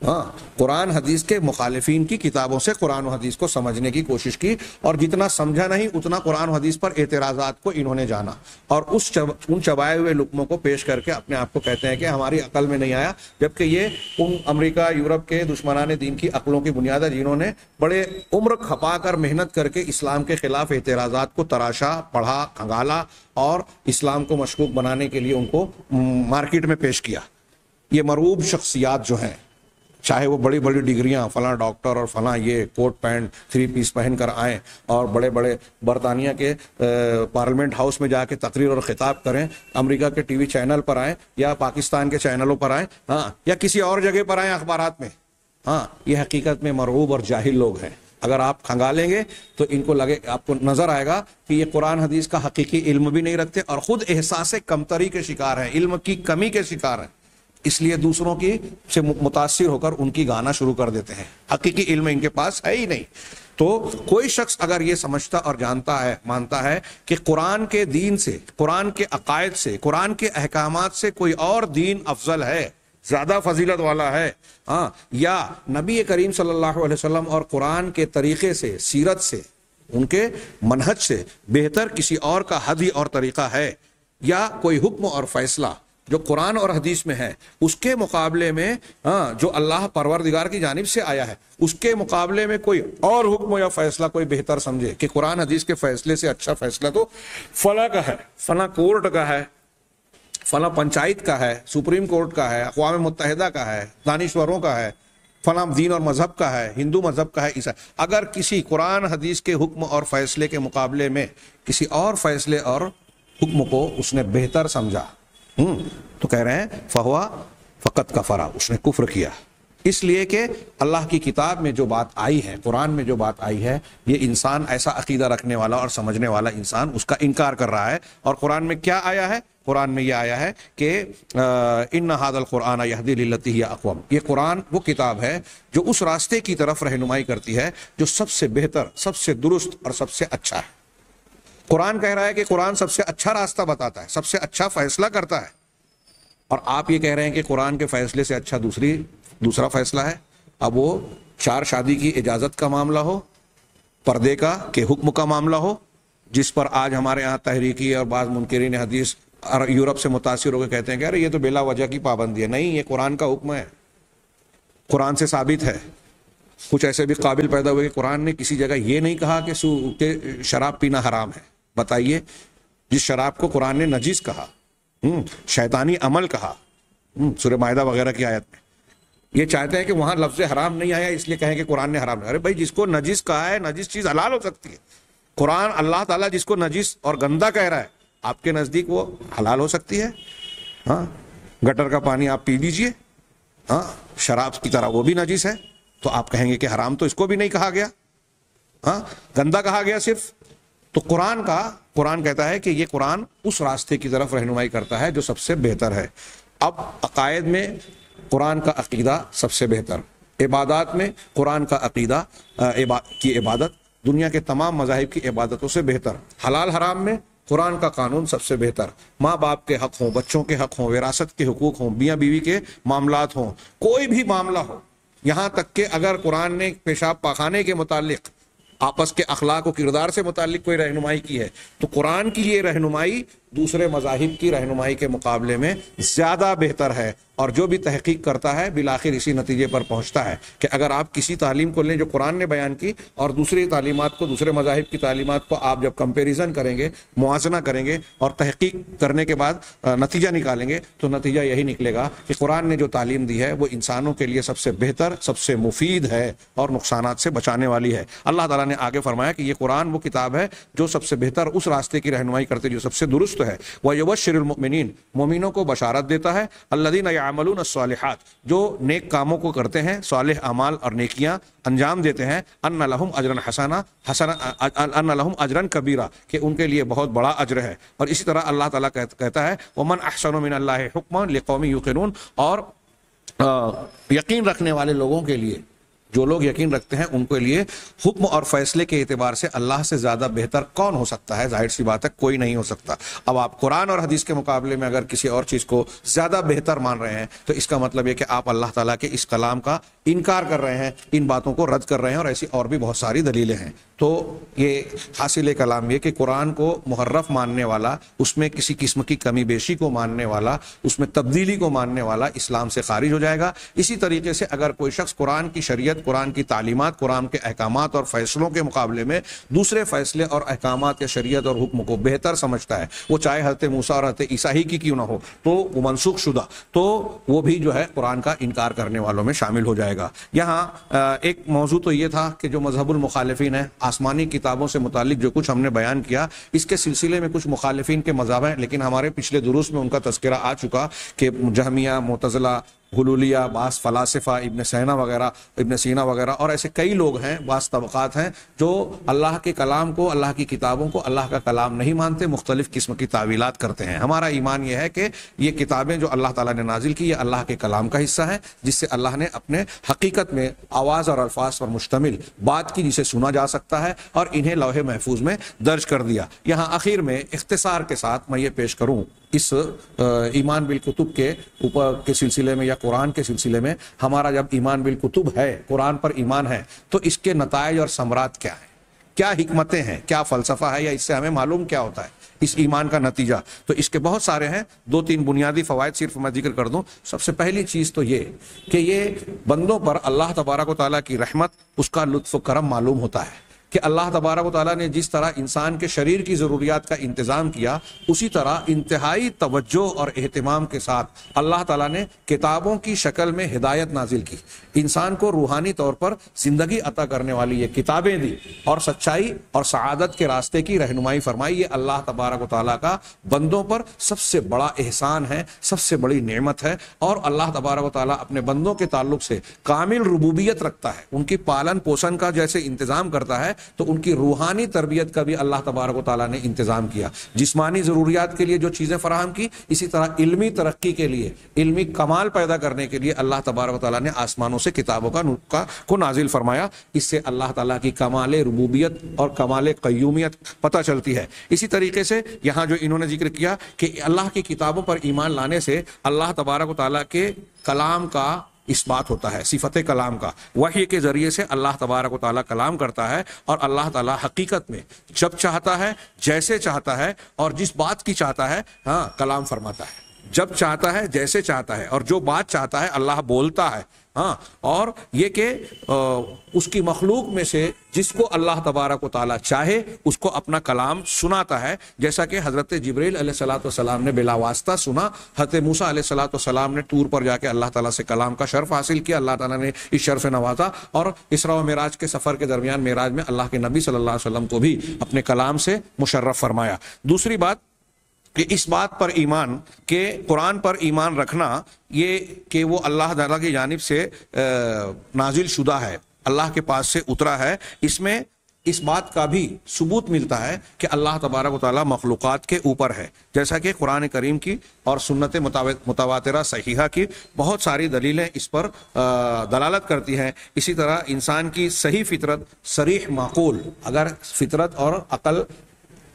A: ہاں، قرآن حدیث کے مخالفین کی کتابوں سے قرآن و حدیث کو سمجھنے کی کوشش کی، اور جتنا سمجھا نہیں اتنا قرآن و حدیث پر اعتراضات کو انہوں نے جانا، اور ان چبائے ہوئے لقموں کو پیش کر کے اپنے آپ کو کہتے ہیں کہ ہماری عقل میں نہیں آیا، جبکہ یہ ان امریکہ یورپ کے دشمنان دین کی عقلوں کی بنیاد ہے، جنہوں نے بڑے عمر کھپا کر محنت کر کے اسلام کے خلاف اعتراضات کو تراشا، پڑھا، کھنگالا، اور اسلام کو مشکوک بنانے کے لیے ان کو مارکیٹ میں پیش کیا۔ یہ مرعوب شخصیات جو ہیں، چاہے وہ بڑی بڑی ڈگریاں، فلاں ڈاکٹر اور فلاں یہ کوٹ پینٹ 3 پیس پہن کر آئیں اور بڑے بڑے برطانیہ کے پارلیمنٹ ہاؤس میں جا کے تقریر اور خطاب کریں، امریکہ کے ٹی وی چینل پر آئیں یا پاکستان کے چینلوں پر آئیں، ہاں، یا کسی اور جگہ پر آئیں اخبارات میں، ہاں، یہ حقیقت میں مرعوب اور جاہل لوگ ہیں۔ اگر آپ کھنگالیں گے تو ان کو لگے، آپ کو نظر آئے گا کہ یہ قرآن حدیث کا حقیقی علم بھی نہیں رکھتے، اور خود احساس کمتری کے شکار ہیں، علم کی کمی کے شکار ہیں، اس لیے دوسروں کی سے متاثر ہو کر ان کی گانا شروع کر دیتے ہیں۔ حقیقی علم ان کے پاس ہے ہی نہیں۔ تو کوئی شخص اگر یہ سمجھتا اور جانتا ہے، مانتا ہے کہ قرآن کے دین سے، قرآن کے عقائد سے، قرآن کے احکامات سے کوئی اور دین افضل ہے، زیادہ فضیلت والا ہے، ہاں، یا نبی کریم صلی اللہ علیہ وسلم اور قرآن کے طریقے سے، سیرت سے، ان کے منہج سے بہتر کسی اور کا ہدی اور طریقہ ہے، یا کوئی حکم اور فیصلہ جو قرآن اور حدیث میں ہے اس کے مقابلے میں، جو اللہ پروردگار کی جانب سے آیا ہے، اس کے مقابلے میں کوئی اور حکم یا فیصلہ کوئی بہتر سمجھے کہ قرآن حدیث کے فیصلے سے اچھا فیصلہ تو فلاں کا ہے، فلاں کورٹ کا ہے، فلاں پنچایت کا ہے، سپریم کورٹ کا ہے، اقوام متحدہ کا ہے، دانشوروں کا ہے، فلاں دین اور مذہب کا ہے، ہندو مذہب کا ہے، عیسائی، اگر کسی قرآن حدیث کے حکم اور فیصلے کے مقابلے میں کسی اور فیصلے اور حکم کو اس نے بہتر سمجھا، تو کہہ رہے ہیں فہوا فقط کفرا، اس نے کفر کیا، اس لیے کہ اللہ کی کتاب میں جو بات آئی ہے، قرآن میں جو بات آئی ہے، یہ انسان ایسا عقیدہ رکھنے والا اور سمجھنے والا انسان اس کا انکار کر رہا ہے۔ اور قرآن میں کیا آیا ہے؟ قرآن میں یہ آیا ہے کہ ان ھذا القرآن یہدی للتی ہی اقوم، یہ قرآن وہ کتاب ہے جو اس راستے کی طرف رہنمائی کرتی ہے جو سب سے بہتر، سب سے درست اور سب سے اچھا ہے۔ قرآن کہہ رہا ہے کہ قرآن سب سے اچھا راستہ بتاتا ہے، سب سے اچھا فیصلہ کرتا ہے، اور آپ یہ کہہ رہے ہیں کہ قرآن کے فیصلے سے اچھا دوسرا فیصلہ ہے۔ اب وہ 4 شادی کی اجازت کا معاملہ ہو، پردے کا کہ حکم کا معاملہ ہو، جس پر آج ہمارے ہاں تحریکی اور بعض منکرین حدیث اور یورپ سے متاثر ہو کے کہتے ہیں کہ ارے یہ تو بلا وجہ کی پابندی ہے، نہیں، یہ قرآن کا حکم ہے، قرآن سے ثابت ہے۔ کچھ ایسے بھی قابل پیدا ہوئے کہ قرآن نے کسی جگہ یہ نہیں کہا کہ شراب پینا حرام ہے، بتائیے، جس شراب کو قرآن نے نجس کہا، شیطانی عمل کہا، سورہ مائدہ وغیرہ کی آیت میں، یہ چاہتے ہیں کہ وہاں لفظ حرام نہیں آیا اس لیے کہیں کہ قرآن نے حرام نہیں۔ ارے بھائی، جس کو نجس کہا ہے، نجس چیز حلال ہو سکتی ہے۔ قرآن اللہ تعالیٰ جس کو نجس اور گندا کہہ رہا ہے، آپ کے نزدیک وہ حلال ہو سکتی ہے؟ ہاں، گٹر کا پانی آپ پی لیجئے، ہاں، شراب کی طرح وہ بھی نجس ہے، تو آپ کہیں گے کہ حرام تو اس کو بھی نہیں کہا گیا، ہاں، گندا کہا گیا صرف۔ تو قرآن کہتا ہے کہ یہ قرآن اس راستے کی طرف رہنمائی کرتا ہے جو سب سے بہتر ہے۔ اب عقائد میں قرآن کا عقیدہ سب سے بہتر، عبادات میں قرآن کا عقیدہ کی عبادت دنیا کے تمام مذاہب کی عبادتوں سے بہتر، حلال حرام میں قرآن کا قانون سب سے بہتر، ماں باپ کے حق ہوں، بچوں کے حق ہوں، وراثت کے حقوق ہوں، میاں بیوی کے معاملات ہوں، کوئی بھی معاملہ ہو، یہاں تک کہ اگر قرآن نے پیشاب پاخانے کے متعلق، آپس کے اخلاق و کردار سے متعلق کوئی رہنمائی کی ہے، تو قرآن کی یہ رہنمائی دوسرے مذاہب کی رہنمائی کے مقابلے میں زیادہ بہتر ہے، اور جو بھی تحقیق کرتا ہے بالآخر اسی نتیجے پر پہنچتا ہے کہ اگر آپ کسی تعلیم کو لیں جو قرآن نے بیان کی اور دوسری تعلیمات کو، دوسرے مذاہب کی تعلیمات کو آپ جب کمپیریزن کریں گے، موازنہ کریں گے اور تحقیق کرنے کے بعد نتیجہ نکالیں گے، تو نتیجہ یہی نکلے گا کہ قرآن نے جو تعلیم دی ہے وہ انسانوں کے لیے سب سے بہتر، سب سے مفید ہے اور نقصانات سے بچانے والی ہے۔ اللہ تعالیٰ نے آگے فرمایا کہ یہ قرآن وہ کتاب ہے جو سب سے بہتر اس راستے کی رہنمائی کرتے جو سب سے درست ہے۔ وَيُبَشِّرُ الْمُؤْمِنِينَ، مومنوں کو بشارت دیتا ہے، الَّذِينَ يَعْمَلُونَ الصَّالِحَاتِ، جو نیک کاموں کو کرتے ہیں، صالح اعمال اور نیکیاں انجام دیتے ہیں، أَنَّ لَهُمْ أَجْرًا حَسَنًا، أَنَّ لَهُمْ أَجْرًا كَبِيرًا، کہ ان کے لیے بہت بڑا اجر ہے۔ اور اسی طرح اللہ تعالیٰ کہتا ہے وَمَنْ أَحْسَنُ مِنَ اللَّهِ حُكْمًا لِقَوْمٍ يُوقِنُونَ، اور یقین رکھنے والے لوگوں کے لیے جو لوگ یقین رکھتے ہیں ان کے لیے حکم اور فیصلے کے اعتبار سے اللہ سے زیادہ بہتر کون ہو سکتا ہے؟ ظاہر سی بات ہے کوئی نہیں ہو سکتا۔ اب آپ قرآن اور حدیث کے مقابلے میں اگر کسی اور چیز کو زیادہ بہتر مان رہے ہیں تو اس کا مطلب یہ کہ آپ اللہ تعالیٰ کے اس کلام کا انکار کر رہے ہیں، ان باتوں کو رد کر رہے ہیں، اور ایسی اور بھی بہت ساری دلیلیں ہیں۔ تو یہ حاصل کلام یہ کہ قرآن کو محرف ماننے والا، اس میں کسی قسم کی کمی بیشی کو ماننے والا، اس میں تبدیلی کو ماننے والا اسلام سے خارج ہو جائے گا۔ اسی طریقے سے اگر کوئی شخص قرآن کی شریعت، قرآن کی تعلیمات، قرآن کے احکامات اور فیصلوں کے مقابلے میں دوسرے فیصلے اور احکامات یا شریعت اور حکم کو بہتر سمجھتا ہے، وہ چاہے حضرت موسیٰ اور حضرت عیسیٰ ہی کی کیوں نہ ہو، تو وہ منسوخ شدہ، تو وہ بھی جو ہے قرآن کا انکار کرنے والوں میں شامل ہو جائے گا۔ یہاں ایک موضوع تو یہ تھا کہ جو مذہب المخالفین ہیں، آسمانی کتابوں سے متعلق جو کچھ ہم نے بیان کیا، اس کے سلسلے میں کچھ مخالفین کے مذہب ہیں، لیکن ہمارے پچھلے دروس میں ان کا تذکرہ آ چکا کہ جہمیہ، معتزلہ، حلولیہ، بعض فلاسفہ، ابن سینا وغیرہ اور ایسے کئی لوگ ہیں، بعض طبقات ہیں جو اللہ کے کلام کو، اللہ کی کتابوں کو اللہ کا کلام نہیں مانتے، مختلف قسم کی تعویلات کرتے ہیں۔ ہمارا ایمان یہ ہے کہ یہ کتابیں جو اللہ تعالیٰ نے نازل کی، یہ اللہ کے کلام کا حصہ ہے، جس سے اللہ نے اپنے حقیقت میں آواز اور الفاظ پر مشتمل بات کی، جسے سنا جا سکتا ہے، اور انہیں لوح محفوظ میں درج کر دیا۔ یہاں آخر میں اختصار کے ساتھ میں یہ پیش کروں اس ایمان بالکتب کے اوپر کے سلسلے میں یا قرآن کے سلسلے میں، ہمارا جب ایمان بالکتب ہے، قرآن پر ایمان ہے، تو اس کے نتائج اور ثمرات کیا ہیں، کیا حکمتیں ہیں، کیا فلسفہ ہے، یا اس سے ہمیں معلوم کیا ہوتا ہے اس ایمان کا نتیجہ؟ تو اس کے بہت سارے ہیں، 2-3 بنیادی فوائد صرف میں ذکر کر دوں۔ سب سے پہلی چیز تو یہ کہ یہ بندوں پر اللہ تبارک و تعالیٰ کی رحمت، اس کا لطف و کرم معلوم ہوتا ہے کہ اللہ تبارک و تعالیٰ نے جس طرح انسان کے شریر کی ضروریات کا انتظام کیا، اسی طرح انتہائی توجہ اور اہتمام کے ساتھ اللہ تعالیٰ نے کتابوں کی شکل میں ہدایت نازل کی، انسان کو روحانی طور پر زندگی عطا کرنے والی یہ کتابیں دی، اور سچائی اور سعادت کے راستے کی رہنمائی فرمائی۔ یہ اللہ تبارک و تعالیٰ کا بندوں پر سب سے بڑا احسان ہے، سب سے بڑی نعمت ہے، اور اللہ تبارک و تعالیٰ اپنے بندوں کے تعلق سے کامل ربوبیت رکھتا ہے، ان کی پالن پوشن کا جیسے انتظام کرتا ہے، تو ان کی روحانی تربیت کا بھی اللہ تبارک و تعالیٰ نے انتظام کیا۔ جسمانی ضروریات کے لیے جو چیزیں فراہم کی، اسی طرح علمی ترقی کے لیے، علمی کمال پیدا کرنے کے لیے اللہ تبارک و تعالیٰ نے آسمانوں سے کتابوں کو نازل فرمایا۔ اس سے اللہ تعالیٰ کی کمال ربوبیت اور کمال قیومیت پتہ چلتی ہے۔ اسی طریقے سے یہاں جو انہوں نے ذکر کیا کہ اللہ کی کتابوں پر ایمان لانے سے اللہ تبارک و تعالیٰ کے کلام کا اس بات ہوتا ہے، صفت کلام کا، وحی کے ذریعے سے اللہ تبارک و تعالیٰ کلام کرتا ہے، اور اللہ تعالیٰ حقیقت میں جب چاہتا ہے، جیسے چاہتا ہے، اور جس بات کی چاہتا ہے، کلام فرماتا ہے۔ جب چاہتا ہے، جیسے چاہتا ہے، اور جو بات چاہتا ہے اللہ بولتا ہے۔ اور یہ کہ اس کی مخلوق میں سے جس کو اللہ تبارک و تعالیٰ چاہے اس کو اپنا کلام سناتا ہے، جیسا کہ حضرت جبریل علیہ الصلوۃ والسلام نے بلا واسطہ سنا، حضرت موسیٰ علیہ الصلوۃ والسلام نے طور پر جا کے اللہ تعالیٰ سے کلام کا شرف حاصل کیا، اللہ تعالیٰ نے اس شرف نوازا، اور اسراء و معراج کے سفر کے درمیان معراج میں اللہ کے نبی صلی اللہ علیہ وسلم کو بھی اپنے کلام سے مشرف فرمایا۔ دوسری بات کہ اس بات پر ایمان کہ قرآن پر ایمان رکھنا یہ کہ وہ اللہ تعالیٰ کی جانب سے نازل شدہ ہے، اللہ کے پاس سے اترا ہے، اس میں اس بات کا بھی ثبوت ملتا ہے کہ اللہ تبارک و تعالیٰ مخلوقات کے اوپر ہے، جیسا کہ قرآن کریم کی اور سنت متواترہ صحیحہ کی بہت ساری دلیلیں اس پر دلالت کرتی ہیں۔ اسی طرح انسان کی صحیح فطرت، صریح معقول، اگر فطرت اور عقل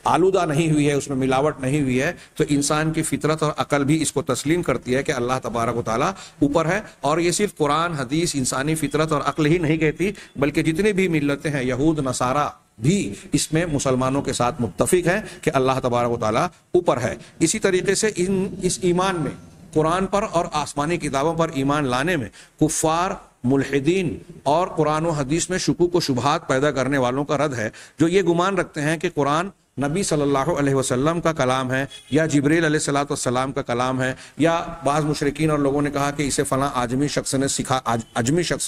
A: آلودہ نہیں ہوئی ہے، اس میں ملاوٹ نہیں ہوئی ہے، تو انسان کی فطرت اور عقل بھی اس کو تسلیم کرتی ہے کہ اللہ تبارک و تعالیٰ اوپر ہے۔ اور یہ صرف قرآن، حدیث، انسانی فطرت اور عقل ہی نہیں کہتی، بلکہ جتنی بھی ملتیں ہیں، یہود، نصارہ بھی اس میں مسلمانوں کے ساتھ متفق ہیں کہ اللہ تبارک و تعالیٰ اوپر ہے۔ اسی طریقے سے اس ایمان میں، قرآن پر اور آسمانی کتابوں پر ایمان لانے میں کفار، ملحدین اور قرآن و حدیث میں شکوک و شبہات پیدا کرنے والوں کا رد ہے، جو یہ گمان رکھتے ہیں کہ قرآن نبی صلی اللہ علیہ وسلم کا کلام ہے، یا جبریل علیہ الصلوۃ والسلام کا کلام ہے، یا بعض مشرکین اور لوگوں نے کہا کہ اسے فلاں عجمی شخص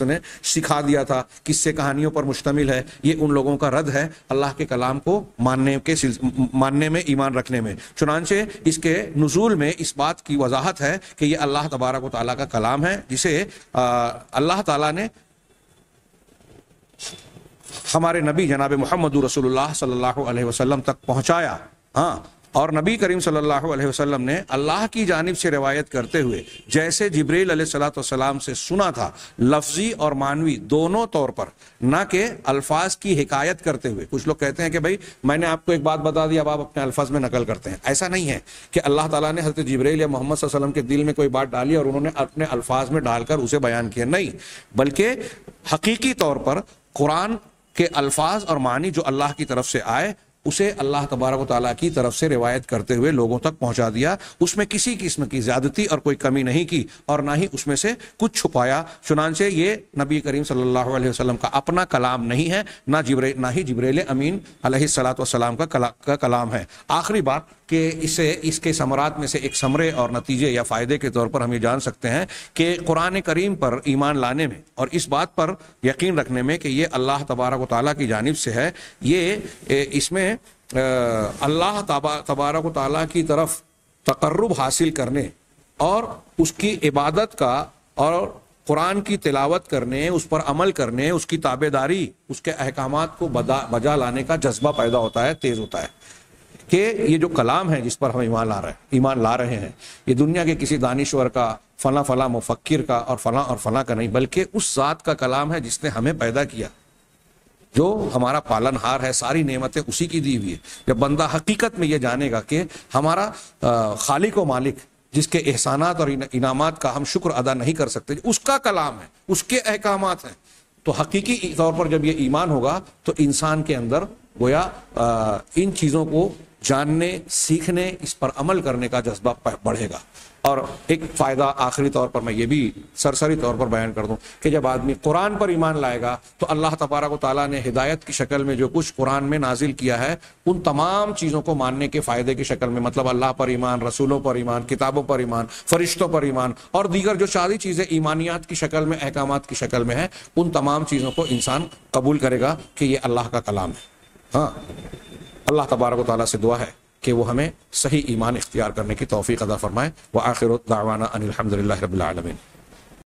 A: نے سکھا دیا تھا، قصے کہانیوں پر مشتمل ہے۔ یہ ان لوگوں کا رد ہے اللہ کے کلام کو ماننے میں، ایمان رکھنے میں۔ چنانچہ اس کے نزول میں اس بات کی وضاحت ہے کہ یہ اللہ تبارک و تعالیٰ کا کلام ہے، جسے اللہ تعالیٰ نے ہمارے نبی جناب محمد رسول اللہ صلی اللہ علیہ وسلم تک پہنچایا، اور نبی کریم صلی اللہ علیہ وسلم نے اللہ کی جانب سے روایت کرتے ہوئے جیسے جبریل علیہ الصلوۃ والسلام سے سنا تھا، لفظی اور معنوی دونوں طور پر، نہ کہ الفاظ کی حکایت کرتے ہوئے۔ کچھ لوگ کہتے ہیں کہ بھائی میں نے آپ کو ایک بات بتا دی، اب آپ اپنے الفاظ میں نقل کرتے ہیں۔ ایسا نہیں ہے کہ اللہ تعالیٰ نے حضرت جبریل یا محمد صلی اللہ علیہ وسلم کے دل میں کوئی بات ڈالی اور انہوں نے اپنے الفاظ میں ڈال کر اسے بیان کیا، نہیں، بلکہ حقیقی طور پر قرآن کے الفاظ اور معنی جو اللہ کی طرف سے آئے اسے اللہ تبارک و تعالیٰ کی طرف سے روایت کرتے ہوئے لوگوں تک پہنچا دیا، اس میں کسی قسم کی زیادتی اور کوئی کمی نہیں کی اور نہ ہی اس میں سے کچھ چھپایا۔ چنانچہ یہ نبی کریم صلی اللہ علیہ وسلم کا اپنا کلام نہیں ہے، نہ ہی جبریل امین علیہ الصلوۃ والسلام کا کلام ہے۔ آخری بات کہ اس کے ثمرات میں سے ایک ثمرے اور نتیجے یا فائدے کے طور پر ہم یہ جان سکتے ہیں کہ قرآن کریم پر ایمان لانے میں اور اس بات پر یقین رکھنے میں کہ یہ اللہ تبارک و تعالیٰ کی جانب سے ہے، اس میں اللہ تبارک و تعالیٰ کی طرف تقرب حاصل کرنے اور اس کی عبادت کا اور قرآن کی تلاوت کرنے، اس پر عمل کرنے، اس کی تابعداری، اس کے احکامات کو بجا لانے کا جذبہ پیدا ہوتا ہے، تیز ہوتا ہے کہ یہ جو کلام ہے جس پر ہم ایمان لا رہے ہیں، یہ دنیا کے کسی دانشور کا، فلاں مفکر کا اور فلاں کا نہیں، بلکہ اس ذات کا کلام ہے جس نے ہمیں پیدا کیا، جو ہمارا پالن ہار ہے، ساری نعمتیں اسی کی دی ہوئی ہے۔ جب بندہ حقیقت میں یہ جانے گا کہ ہمارا خالق و مالک جس کے احسانات اور انعامات کا ہم شکر ادا نہیں کر سکتے، اس کا کلام ہے، اس کے احکامات ہیں، تو حقیقی طور پر جب یہ ایمان ہوگا تو انسان کے اندر گویا ان چیزوں کو جاننے، سیکھنے، اس پر عمل کرنے کا جذبہ بڑھے گا۔ اور ایک فائدہ آخری طور پر میں یہ بھی سرسری طور پر بیان کر دوں کہ جب آدمی قرآن پر ایمان لائے گا تو اللہ تبارک و تعالیٰ نے ہدایت کی شکل میں جو کچھ قرآن میں نازل کیا ہے ان تمام چیزوں کو ماننے کے فائدے کی شکل میں، مطلب اللہ پر ایمان، رسولوں پر ایمان، کتابوں پر ایمان، فرشتوں پر ایمان اور دیگر جو ساری چیزیں ایمانیات کی شکل میں، احکامات کی شکل میں ہیں، ان تمام چیزوں کو انسان قبول کرے گا کہ یہ اللہ کا کلام ہے۔ ہاں، اللہ تبارک و تعالیٰ سے دعا ہے کہ وہ ہمیں صحیح ایمان اختیار کرنے کی توفیق عطا فرمائے۔ وآخر دعوانا ان الحمد للہ رب العالمین۔